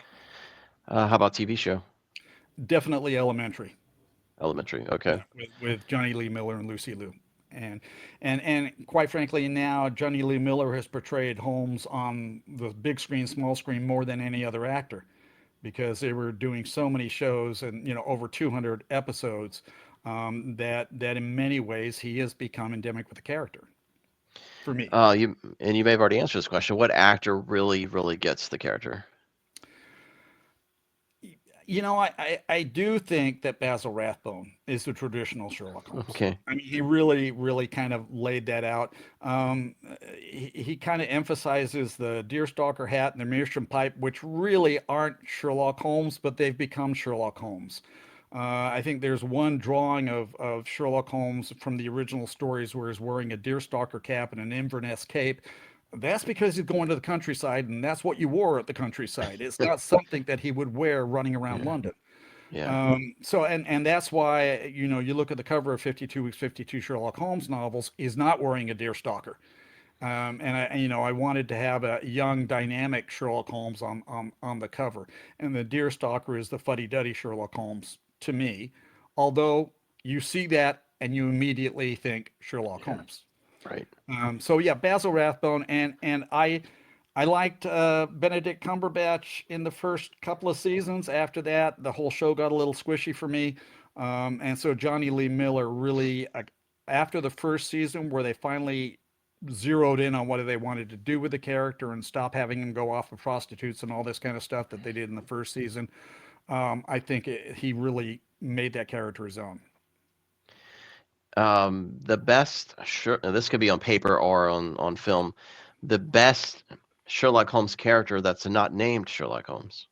How about TV show? Definitely Elementary. Elementary. Okay. Yeah, with Johnny Lee Miller and Lucy Liu. And and quite frankly, now Johnny Lee Miller has portrayed Holmes on the big screen, small screen more than any other actor because they were doing so many shows and over 200 episodes that in many ways he has become endemic with the character for me. You may have already answered this question. What actor really gets the character? I do think that Basil Rathbone is the traditional Sherlock Holmes. Okay. I mean, he really kind of laid that out. He kind of emphasizes the deerstalker hat and the meerschaum pipe, which really aren't Sherlock Holmes, but they've become Sherlock Holmes. I think there's one drawing of Sherlock Holmes from the original stories where he's wearing a deerstalker cap and an Inverness cape. That's because he's going to the countryside, and that's what you wore at the countryside. It's not something that he would wear running around Yeah. London. Yeah. So that's why you look at the cover of 52 Weeks, 52 Sherlock Holmes novels. He's not wearing a deerstalker, and I wanted to have a young, dynamic Sherlock Holmes on the cover, and the deerstalker is the fuddy-duddy Sherlock Holmes to me. Although you see that and you immediately think Sherlock Yeah. Holmes. Right. So yeah, Basil Rathbone, and I liked Benedict Cumberbatch in the first couple of seasons. After that, the whole show got a little squishy for me, and so Johnny Lee Miller really, after the first season where they finally zeroed in on what they wanted to do with the character and stop having him go off of prostitutes and all this kind of stuff that they did in the first season, I think he really made that character his own. The best, sure, this could be on paper or on film. The best Sherlock Holmes character that's not named Sherlock Holmes.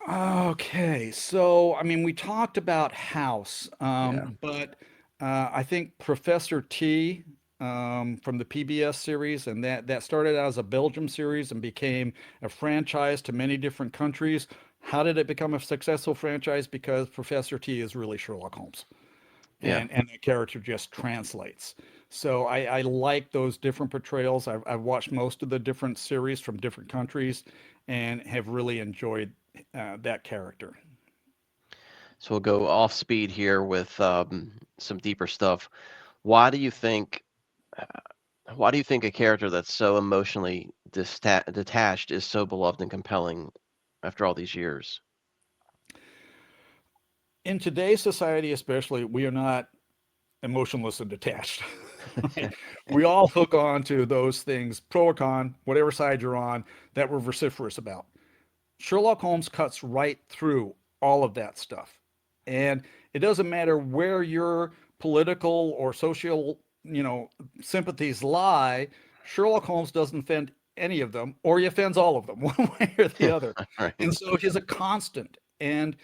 Okay, so I mean, we talked about House, Yeah. but I think Professor T from the PBS series, and that started out as a Belgium series and became a franchise to many different countries. How did it become a successful franchise? Because Professor T is really Sherlock Holmes, Yeah. and the character just translates. So I like those different portrayals. I've watched most of the different series from different countries, and have really enjoyed that character. So we'll go off speed here with some deeper stuff. Why do you think? uh, Why do you think a character that's so emotionally detached is so beloved and compelling after all these years? In today's society, especially, we are not emotionless and detached. Right? We all hook on to those things, pro or con, whatever side you're on, that we're vociferous about. Sherlock Holmes cuts right through all of that stuff. And it doesn't matter where your political or social, sympathies lie, Sherlock Holmes doesn't offend any of them, or he offends all of them, one way or the other. And Right. so he's a constant and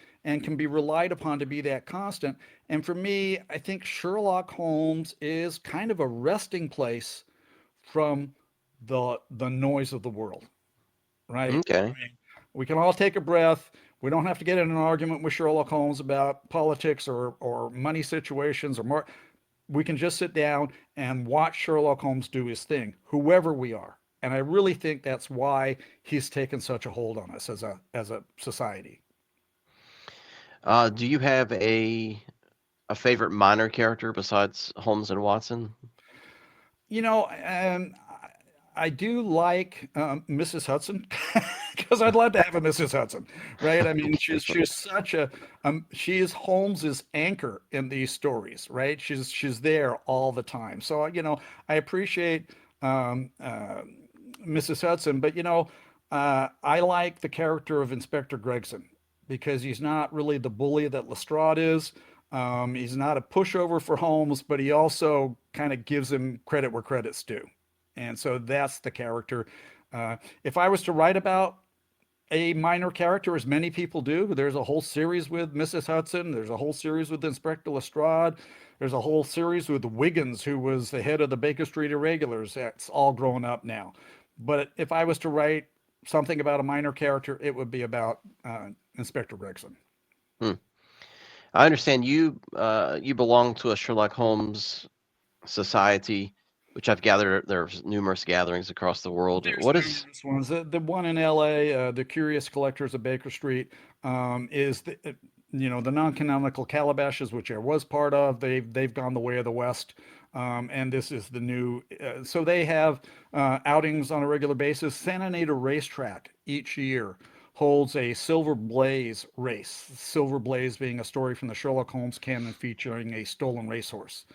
can be relied upon to be that constant. And for me, I think Sherlock Holmes is kind of a resting place from the noise of the world, right? I Okay. mean, we can all take a breath. We don't have to get in an argument with Sherlock Holmes about politics or money situations or more. We can just sit down and watch Sherlock Holmes do his thing, whoever we are. And I really think that's why he's taken such a hold on us as a society. Do you have a favorite minor character besides Holmes and Watson? You know, I do like Mrs. Hudson because I'd love to have a Mrs. Hudson, right? I mean, she's such a she is Holmes's anchor in these stories, right? She's there all the time. So I appreciate um, uh, Mrs. Hudson, but I like the character of Inspector Gregson because he's not really the bully that Lestrade is. He's not a pushover for Holmes, but he also kind of gives him credit where credit's due. And so that's the character. If I was to write about a minor character, as many people do, there's a whole series with Mrs. Hudson. There's a whole series with Inspector Lestrade. There's a whole series with Wiggins, who was the head of the Baker Street Irregulars. That's all grown up now. But if I was to write something about a minor character, it would be about Inspector Gregson. Hmm. I understand you belong to a Sherlock Holmes society, which I've gathered there's numerous gatherings across the world. There's What is numerous ones. The one in LA, the Curious Collectors of Baker Street, is the non-canonical Calabashes, which I was part of. They've gone the way of the West, and this is the new. So they have outings on a regular basis. Santa Anita Racetrack each year holds a Silver Blaze race. Silver Blaze being a story from the Sherlock Holmes canon featuring a stolen racehorse.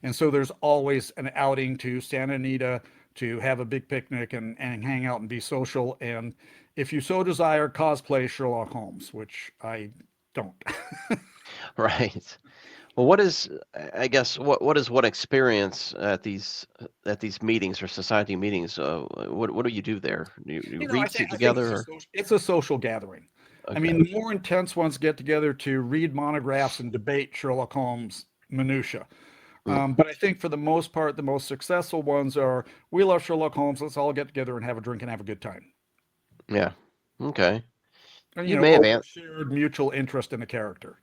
And so there's always an outing to Santa Anita to have a big picnic and hang out and be social. And if you so desire, cosplay Sherlock Holmes, which I don't. right? Well, what is I guess what is one experience at these meetings or society meetings? What do you do there? Do you I read think together? it's a Or? social gathering. I Okay. mean, the more intense ones get together to read monographs and debate Sherlock Holmes minutia. Mm, But I think for the most part, the most successful ones are we love Sherlock Holmes. Let's all get together and have a drink and have a good time. yeah. Okay. And, You may have over an shared mutual interest in the character.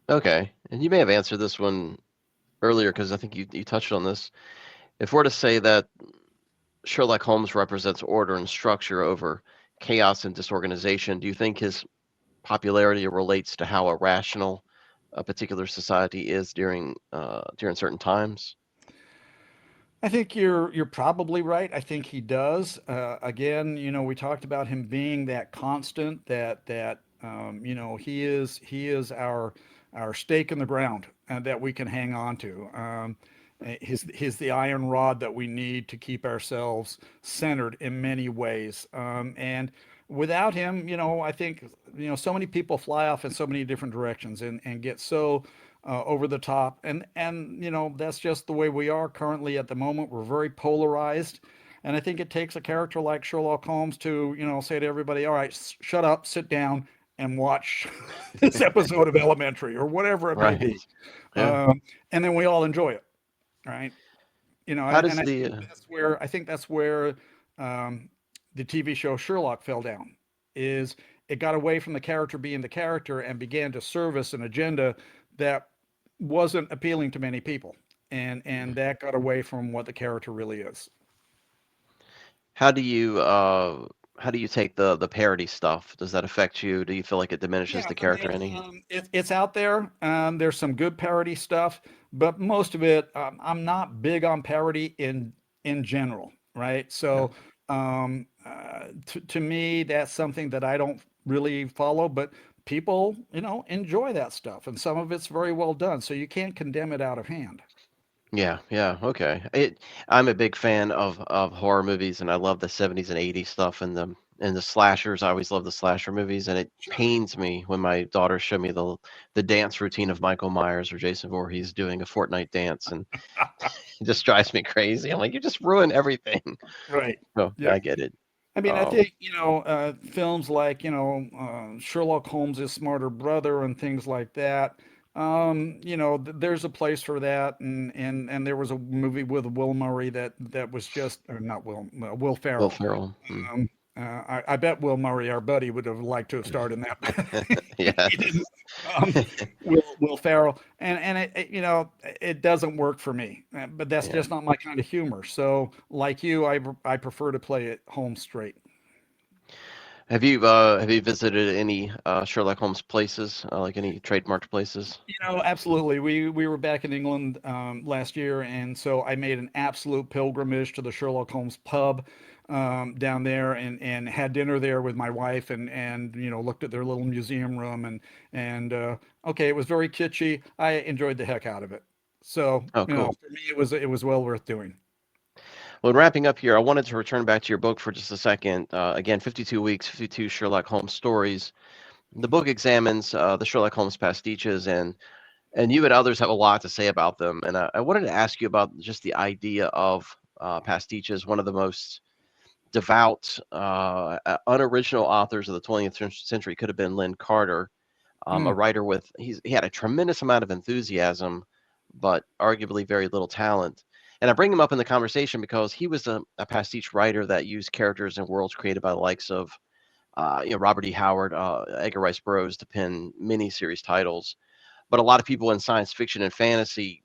okay, and you may have answered this one earlier because I think you touched on this. If we're to say that Sherlock Holmes represents order and structure over chaos and disorganization, do you think his popularity relates to how irrational a particular society is during certain times? I think you're probably right. I think he does. Again, we talked about him being that constant that he is our stake in the ground and that we can hang on to. He's the iron rod that we need to keep ourselves centered in many ways. And without him, I think so many people fly off in so many different directions and get so over the top, and that's just the way we are currently at the moment. We're very polarized, and I think it takes a character like Sherlock Holmes to say to everybody, all right, shut up, sit down, and watch this episode of Elementary or whatever it may Right. be, Yeah. and then we all enjoy it, right? How And does I the think that's where um, the TV show Sherlock fell down. Is it got away from the character being the character and began to service an agenda that wasn't appealing to many people, and that got away from what the character really is. how do you uh how do you take the parody stuff? Does that affect you? Do you feel like it diminishes Yeah, the I character mean, any? it's out there. There's some good parody stuff, but most of it, I'm not big on parody in general, right? Yeah. So, to me, that's something that I don't really follow, but people, enjoy that stuff, and some of it's very well done. So you can't condemn it out of hand. Yeah, yeah, okay. I'm a big fan of horror movies, and I love the 70s and 80s stuff and the slashers. I always love the slasher movies, and it Sure. pains me when my daughters show me the dance routine of Michael Myers or Jason Voorhees doing a Fortnite dance, and it just drives me crazy. I'm like, you just ruin everything. Right. So Yeah. I get it. I mean, I Um, think, films like, Sherlock Holmes' smarter brother and things like that. There's a place for that, and there was a movie with Will Murray that was just, or not Will, Will Will Ferrell. Ferrell. Um, I bet Will Murray, our buddy, would have liked to have starred in that, but he didn't. Yes. Um, Will Ferrell, and it doesn't work for me. But that's Yeah. just not my kind of humor. So, like you, I prefer to play it home straight. Have you visited any Sherlock Holmes places, like any trademarked places? Absolutely. We were back in England last year, and so I made an absolute pilgrimage to the Sherlock Holmes pub down there, and had dinner there with my wife, and looked at their little museum room, and okay, it was very kitschy. I enjoyed the heck out of it. So Oh, cool. for me, it was well worth doing. Well, in wrapping up here, I wanted to return back to your book for just a second. Again, 52 weeks, 52 Sherlock Holmes stories. The book examines the Sherlock Holmes pastiches, and you and others have a lot to say about them. And I wanted to ask you about just the idea of pastiches. One of the most devout, unoriginal authors of the 20th century could have been Lynn Carter, a Mm. writer he had a tremendous amount of enthusiasm, but arguably very little talent. And I bring him up in the conversation because he was a pastiche writer that used characters and worlds created by the likes of Robert E. Howard, Edgar Rice Burroughs to pen miniseries titles. But a lot of people in science fiction and fantasy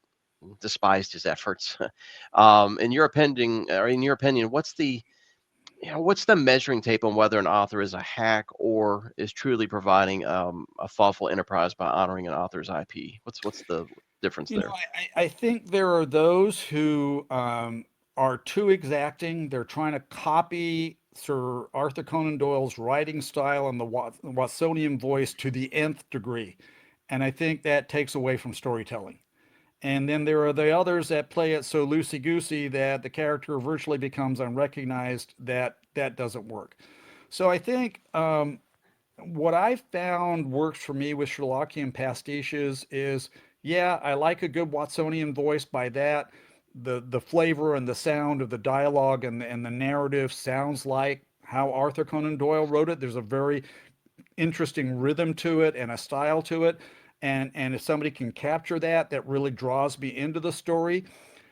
despised his efforts. In your opinion, what's the measuring tape on whether an author is a hack or is truly providing a thoughtful enterprise by honoring an author's IP? What's the difference there? I think there are those who are too exacting. They're trying to copy Sir Arthur Conan Doyle's writing style and the Watsonian voice to the nth degree. And I think that takes away from storytelling. And then there are the others that play it so loosey-goosey that the character virtually becomes unrecognized. That doesn't work. So I think what I found works for me with Sherlockian pastiches is, yeah, I like a good Watsonian voice by that. The flavor and the sound of the dialogue and the narrative sounds like how Arthur Conan Doyle wrote it. There's a very interesting rhythm to it and a style to it. And if somebody can capture that, that really draws me into the story.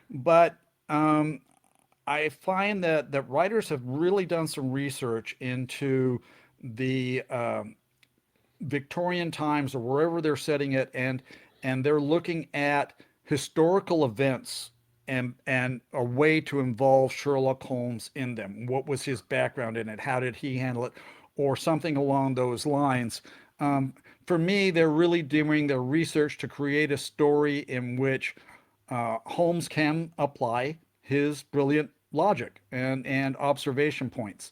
But I find that writers have really done some research into the Victorian times or wherever they're setting it, and they're looking at historical events and a way to involve Sherlock Holmes in them. What was his background in it? How did he handle it? Or something along those lines. Um, for me, they're really doing their research to create a story in which Holmes can apply his brilliant logic and observation points.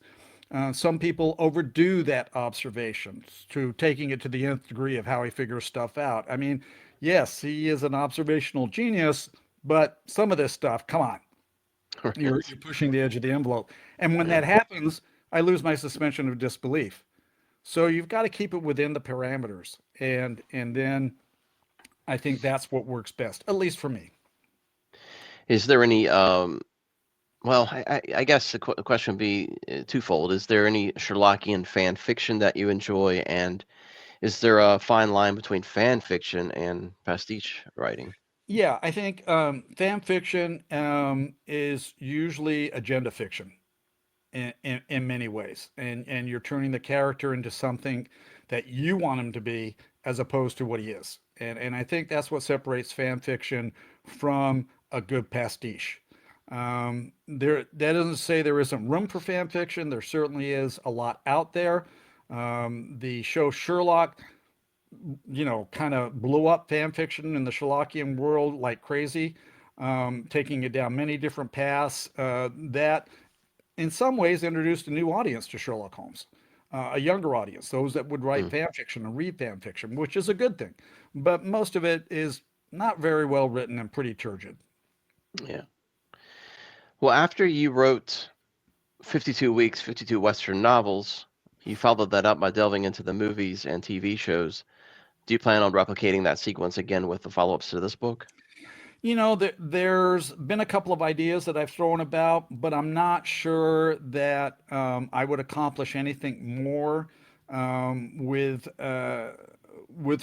Some people overdo that observation to taking it to the nth degree of how he figures stuff out. I mean, yes, he is an observational genius, but some of this stuff, come on, you're Right. pushing the edge of the envelope. And when Yeah. that happens, I lose my suspension of disbelief. So you've got to keep it within the parameters, and then I think that's what works best, at least for me. Is there any well, I guess the question would be twofold. Is there any Sherlockian fan fiction that you enjoy, and is there a fine line between fan fiction and pastiche writing? Yeah, I think fan fiction is usually agenda fiction in many ways, and you're turning the character into something that you want him to be as opposed to what he is. And I think that's what separates fan fiction from a good pastiche. That doesn't say there isn't room for fan fiction. There certainly is a lot out there. The show Sherlock, kind of blew up fan fiction in the Sherlockian world like crazy, taking it down many different paths. That in some ways introduced a new audience to Sherlock Holmes, a younger audience, those that would write Mm, fan fiction and read fan fiction, which is a good thing. But most of it is not very well written and pretty turgid. yeah. Well, after you wrote 52 Weeks, 52 Western Novels, you followed that up by delving into the movies and TV shows. Do you plan on replicating that sequence again with the follow-ups to this book? There's been a couple of ideas that I've thrown about, but I'm not sure that I would accomplish anything more with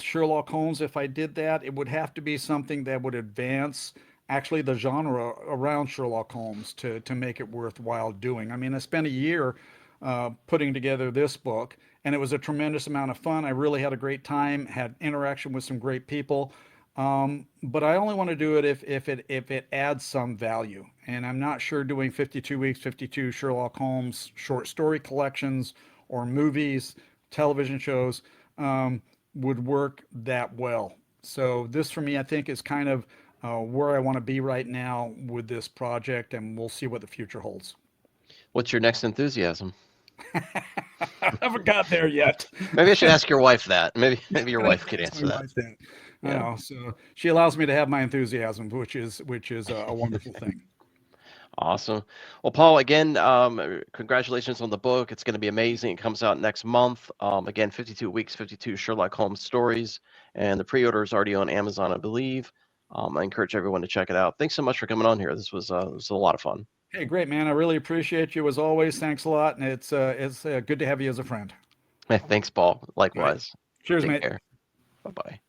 Sherlock Holmes. If I did that, it would have to be something that would advance actually the genre around Sherlock Holmes to make it worthwhile doing. I mean, I spent a year putting together this book, and it was a tremendous amount of fun. I really had a great time, had interaction with some great people. But I only want to do it if it adds some value. And I'm not sure doing 52 weeks, 52 Sherlock Holmes short story collections or movies, television shows would work that well. So this for me, I think, is kind of where I want to be right now with this project, and we'll see what the future holds. What's your next enthusiasm? I haven't got there yet. Maybe I should ask your wife that. Maybe your Gonna have wife to could ask answer my that. wife that. I Yeah. know. So she allows me to have my enthusiasm, which is a wonderful thing. Awesome. Well, Paul, again, congratulations on the book. It's going to be amazing. It comes out next month. Again, 52 weeks, 52 Sherlock Holmes stories, and the pre-order is already on Amazon, I believe. I encourage everyone to check it out. Thanks so much for coming on here. This was a lot of fun. Hey, great man. I really appreciate you as always. Thanks a lot, and it's good to have you as a friend. Thanks, Paul. All right. Likewise. Cheers, Take mate. care. Bye bye.